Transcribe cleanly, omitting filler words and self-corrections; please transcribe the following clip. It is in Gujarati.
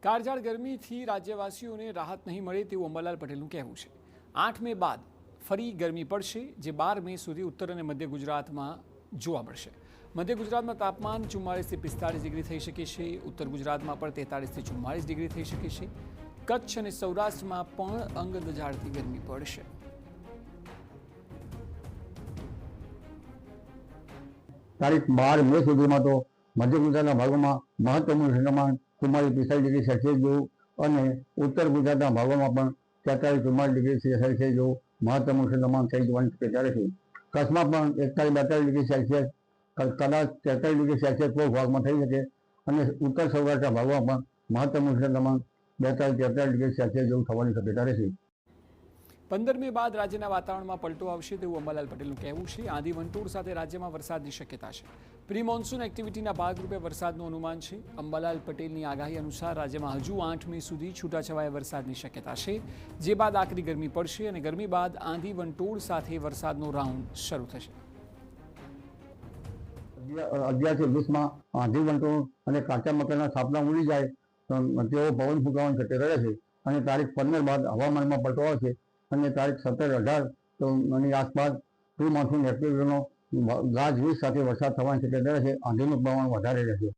કાળઝાળ ગરમીથી રાજ્યવાસીઓને રાહત નહીં મળે તેવું અંબાલાલ પટેલનું કહેવું છે। 8 મે બાદ ફરી ગરમી પડશે, જે 12 મે સુધી ઉત્તર અને મધ્ય ગુજરાતમાં જોવા મળશે। મધ્ય ગુજરાતમાં તાપમાન 44 થી 45 ડિગ્રી થઈ શકે છે। ઉત્તર ગુજરાતમાં પણ 43 થી 44 ડિગ્રી થઈ શકે છે। કચ્છ અને સૌરાષ્ટ્રમાં પણ અંગ દઝાડતી ગરમી પડશે। તારીખ 12 મે સુધીમાં તો મધ્ય ગુજરાતના ભાગોમાં મહત્તમનું તાપમાન 44-45 ડિગ્રી સેલ્સિયસ જેવું અને ઉત્તર ગુજરાતના ભાગોમાં પણ 43-44 ડિગ્રી સેલ્સિયસ જેવું મહત્તમનું તાપમાન થઈ જવાની શક્યતા રહેશે। કચ્છમાં પણ 41-42 ડિગ્રી સેલ્સિયસ, કદાચ 43 ડિગ્રી સેલ્સિયસ કોઈ ભાગમાં થઈ શકે અને ઉત્તર સૌરાષ્ટ્રના ભાગોમાં પણ મહત્તમનું તાપમાન 42-43 ડિગ્રી સેલ્સિયસ જેવું થવાની શક્યતા રહેશે। 15 મે બાદ રાજ્યના વાતાવરણમાં પલટો આવશે તેવું અંબાલાલ પટેલનું કહેવું છે। આંધી વંટોળ સાથે રાજ્યમાં વરસાદની શક્યતા છે। પ્રી મોન્સૂન એક્ટિવિટીના ભાગરૂપે વરસાદનું અનુમાન છે। અંબાલાલ પટેલની આગાહી અનુસાર રાજ્યમાં હજુ 8 મે સુધી છૂટાછવાયા વરસાદની શક્યતા છે, જે બાદ આકરી ગરમી પડશે અને ગરમી બાદ આંધી વંટોળ સાથે વરસાદનો રાઉન્ડ શરૂ થશે। 11 થી 20માં આંધી વંટોળ અને કાચા મકાનના થાપલા ઉડી જાય તેવો પવન ફૂંકાવાની શક્યતા રહેશે અને તારીખ 15 બાદ હવામાનમાં પલટો આવશે અને તારીખ 17-18 ની આસપાસ પ્રી મોન્સૂન એક્ટિવિટીનો ગાજવીજ સાથે વરસાદ થવાની શક્યતા રહેશે। આંધીનું પ્રમાણ વધારે રહેશે।